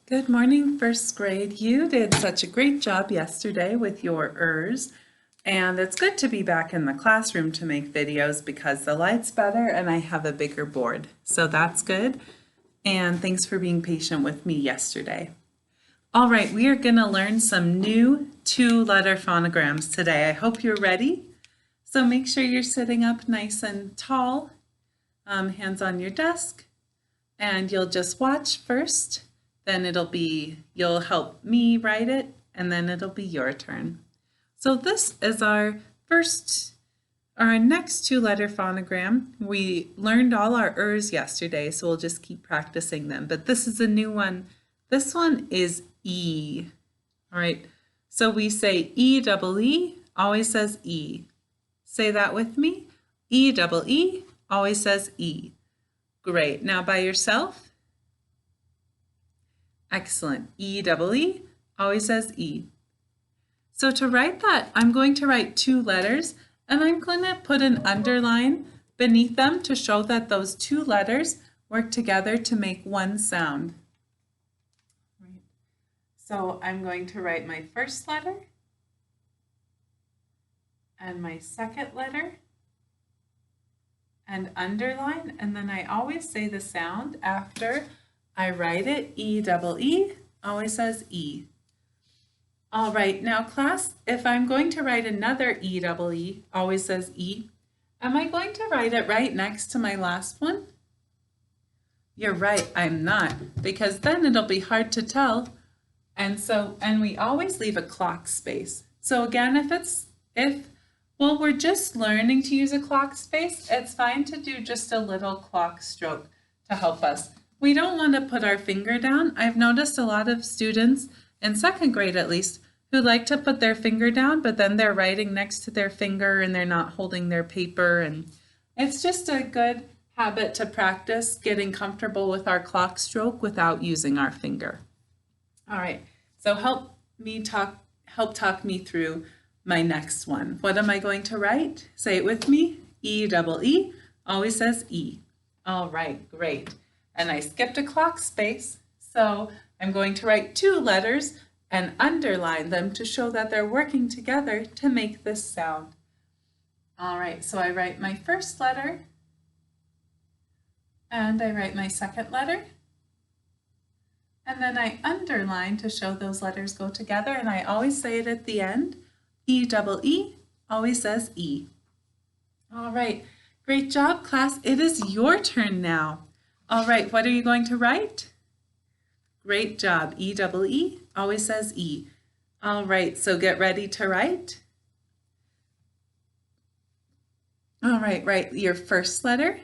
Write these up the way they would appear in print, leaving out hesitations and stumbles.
Good morning, first grade. You did such a great job yesterday with your Ers, and it's good to be back in the classroom to make videos because the light's better and I have a bigger board. So that's good. And thanks for being patient with me yesterday. All right, we are going to learn some new two-letter phonograms today. I hope you're ready. So make sure you're sitting up nice and tall, hands on your desk, and you'll just watch first. Then you'll help me write it, and then it'll be your turn. So this is our next two-letter phonogram. We learned all our Ers yesterday, so we'll just keep practicing them. But this is a new one. This one is E. All right, so we say E-double-E, always says E. Say that with me. E-double-E, always says E. Great. Now by yourself. Excellent. E-double-E, always says E. So to write that, I'm going to write two letters, and I'm going to put an underline beneath them to show that those two letters work together to make one sound. Right. So I'm going to write my first letter and my second letter and underline, and then I always say the sound after I write it. E-double-E, always says E. All right, now class, if I'm going to write another E-double-E, always says E, am I going to write it right next to my last one? You're right, I'm not, because then it'll be hard to tell. And we always leave a clock space. So again, well, we're just learning to use a clock space, it's fine to do just a little clock stroke to help us. We don't want to put our finger down. I've noticed a lot of students, in second grade at least, who like to put their finger down, but then they're writing next to their finger and they're not holding their paper. And it's just a good habit to practice getting comfortable with our clock stroke without using our finger. All right, so help talk me through my next one. What am I going to write? Say it with me. E-double-E, always says E. All right, great. And I skipped a clock space, so I'm going to write two letters and underline them to show that they're working together to make this sound. All right, so I write my first letter, and I write my second letter, and then I underline to show those letters go together, and I always say it at the end. E-double-E always says E. All right, great job, class. It is your turn now. All right, what are you going to write? Great job. E-double-E always says E. All right, so get ready to write. All right, write your first letter.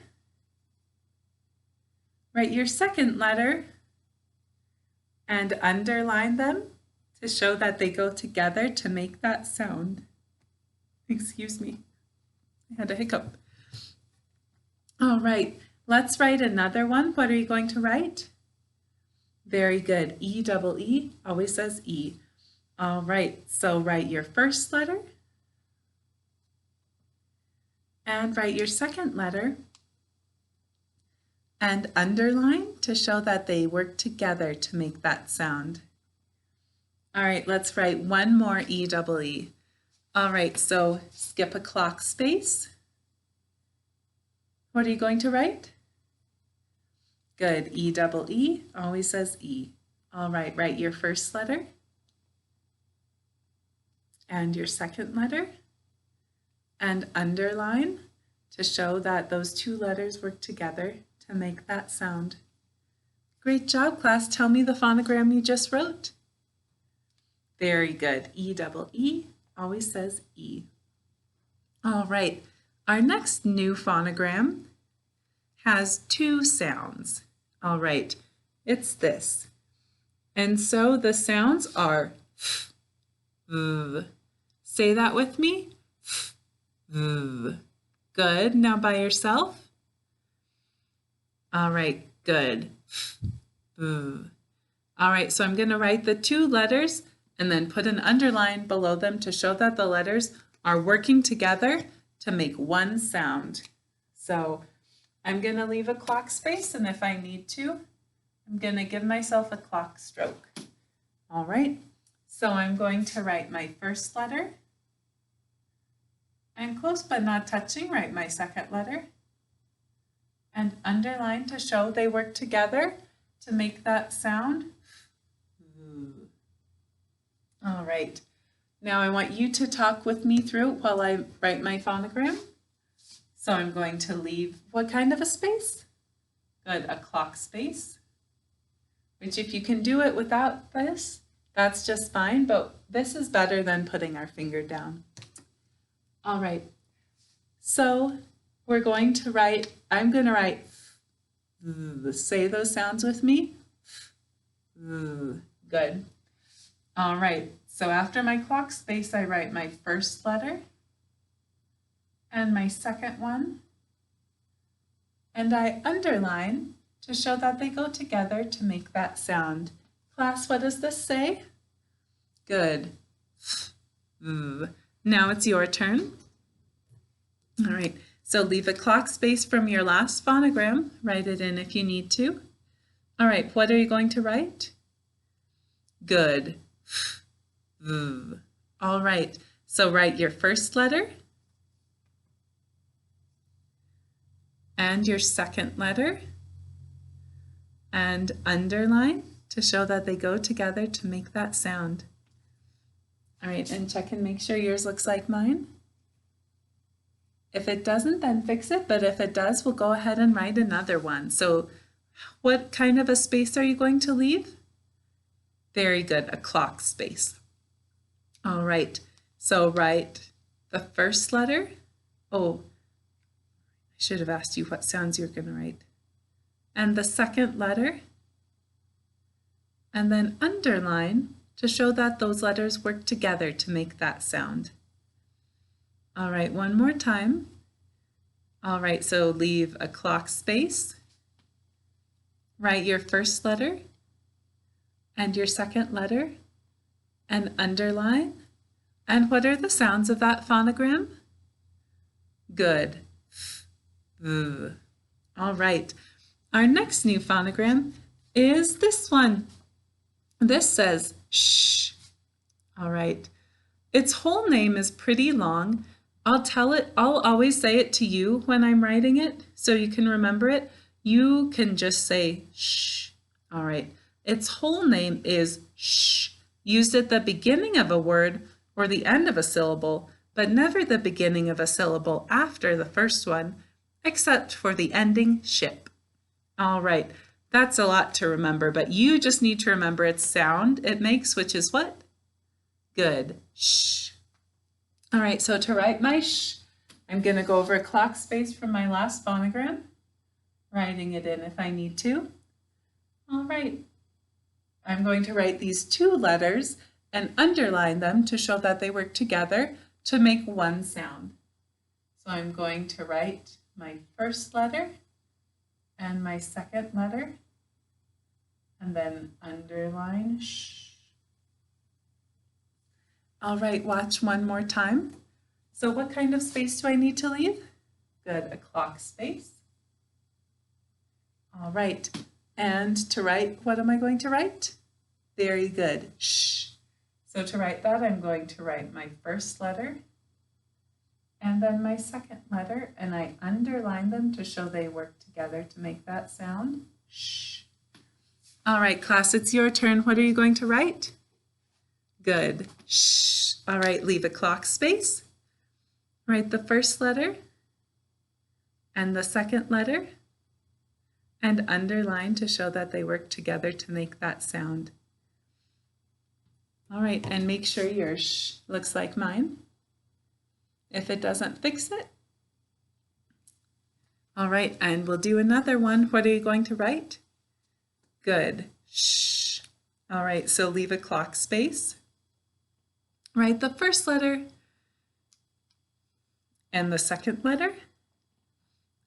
Write your second letter and underline them to show that they go together to make that sound. Excuse me, I had a hiccup. All right. Let's write another one. What are you going to write? Very good. E-double-E always says E. All right, so write your first letter and write your second letter and underline to show that they work together to make that sound. All right, let's write one more E-double-E. All right, so skip a clock space. What are you going to write? Good. E-double-E always says E. All right, write your first letter and your second letter and underline to show that those two letters work together to make that sound. Great job, class. Tell me the phonogram you just wrote. Very good. E-double-E always says E. All right, our next new phonogram has two sounds. All right, it's this. And so the sounds are f, v. Say that with me. F, v. Good. Now by yourself. All right, good. F, v. All right, so I'm going to write the two letters and then put an underline below them to show that the letters are working together to make one sound. So I'm going to leave a clock space, and if I need to, I'm going to give myself a clock stroke. All right, so I'm going to write my first letter. And close but not touching, write my second letter. And underline to show they work together to make that sound. All right, now I want you to talk with me through while I write my phonogram. So I'm going to leave what kind of a space? Good, a clock space. Which if you can do it without this, that's just fine, but this is better than putting our finger down. All right, so we're going to write, I'm going to write, say those sounds with me. Good. All right, so after my clock space, I write my first letter and my second one, and I underline to show that they go together to make that sound. Class, what does this say? Good. Now it's your turn. All right, so leave a clock space from your last phonogram. Write it in if you need to. All right, what are you going to write? Good. All right, so write your first letter and your second letter and underline to show that they go together to make that sound. All right, and check and make sure yours looks like mine. If it doesn't, then fix it, but if it does, we'll go ahead and write another one. So what kind of a space are you going to leave? Very good, a clock space. All right, so write the first letter. Oh, I should have asked you what sounds you're going to write. And the second letter, and then underline to show that those letters work together to make that sound. All right, one more time. All right, so leave a clock space, write your first letter and your second letter, and underline. And what are the sounds of that phonogram? Good. All right, our next new phonogram is this one. This says shh. All right, its whole name is pretty long. I'll always say it to you when I'm writing it so you can remember it. You can just say shh. All right, its whole name is shh, used at the beginning of a word or the end of a syllable, but never the beginning of a syllable after the first one, except for the ending ship. All right, that's a lot to remember, but you just need to remember its sound it makes, which is what? Good, shh. All right, so to write my shh, I'm going to go over a clock space from my last phonogram, writing it in if I need to. All right, I'm going to write these two letters and underline them to show that they work together to make one sound. So I'm going to write my first letter and my second letter, and then underline shh. All right, watch one more time. So what kind of space do I need to leave? Good, a clock space. All right, and to write, what am I going to write? Very good, shh. So to write that, I'm going to write my first letter and then my second letter, and I underline them to show they work together to make that sound, shh. All right, class, it's your turn. What are you going to write? Good, shh. All right, leave a clock space. Write the first letter and the second letter and underline to show that they work together to make that sound. All right, and make sure your shh looks like mine. If it doesn't, fix it. All right, and we'll do another one. What are you going to write? Good, shh. All right, so leave a clock space. Write the first letter and the second letter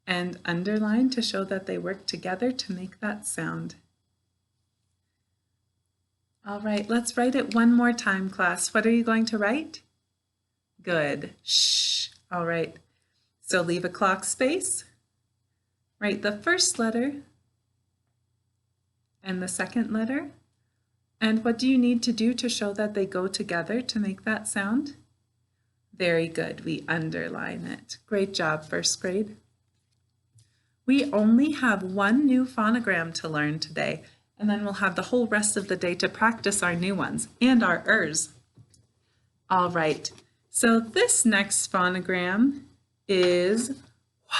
and underline to show that they work together to make that sound. All right, let's write it one more time, class. What are you going to write? Good, shh. All right, so leave a clock space. Write the first letter and the second letter. And what do you need to do to show that they go together to make that sound? Very good, we underline it. Great job, first grade. We only have one new phonogram to learn today, and then we'll have the whole rest of the day to practice our new ones and our ers. All right, so this next phonogram is wha.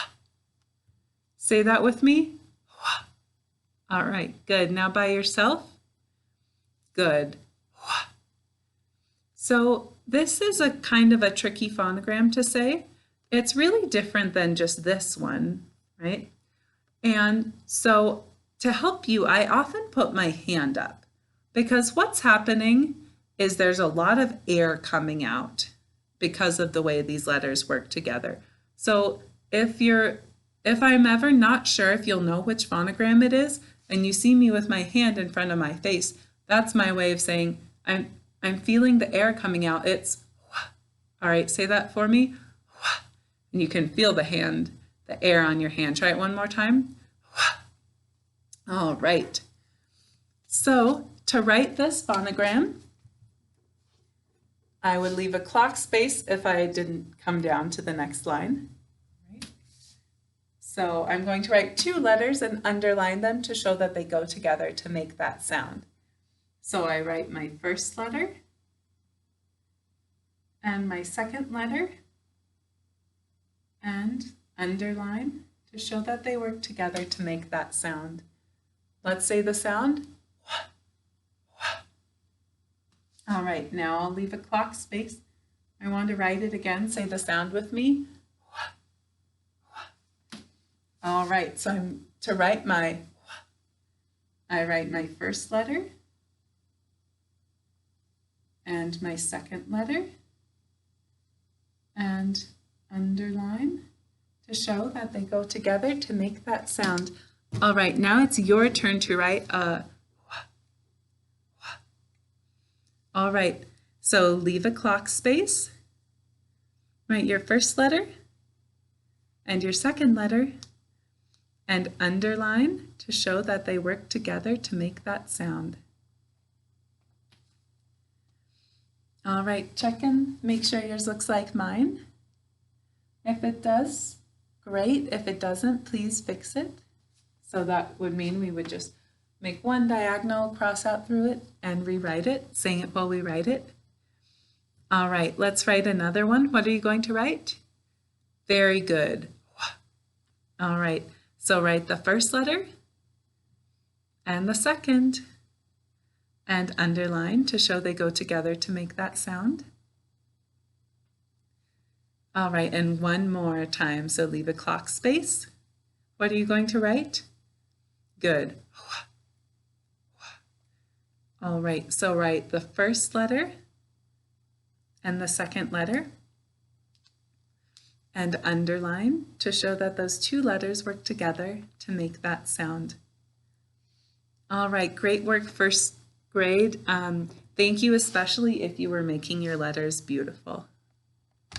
Say that with me. Wha. All right, good. Now by yourself. Good. Wha. So this is a kind of a tricky phonogram to say. It's really different than just this one, right? And so to help you, I often put my hand up because what's happening is there's a lot of air coming out because of the way these letters work together. So if I'm ever not sure if you'll know which phonogram it is, and you see me with my hand in front of my face, that's my way of saying I'm feeling the air coming out. It's wha. All right, say that for me. Wha. And you can feel the air on your hand. Try it one more time. Wha. All right. So to write this phonogram, I would leave a clock space if I didn't come down to the next line. Right. So I'm going to write two letters and underline them to show that they go together to make that sound. So I write my first letter and my second letter and underline to show that they work together to make that sound. Let's say the sound. All right, now I'll leave a clock space. I want to write it again. Say the sound with me. All right, so I write my first letter and my second letter and underline to show that they go together to make that sound. All right, now it's your turn to write a. All right, so leave a clock space, write your first letter and your second letter and underline to show that they work together to make that sound. All right, check and make sure yours looks like mine. If it does, great. If it doesn't, please fix it. So that would mean we would just make one diagonal, cross out through it, and rewrite it, saying it while we write it. All right, let's write another one. What are you going to write? Very good. All right, so write the first letter and the second and underline to show they go together to make that sound. All right, and one more time, so leave a clock space. What are you going to write? Good. All right, so write the first letter and the second letter and underline to show that those two letters work together to make that sound. All right, great work, first grade. Thank you, especially if you were making your letters beautiful.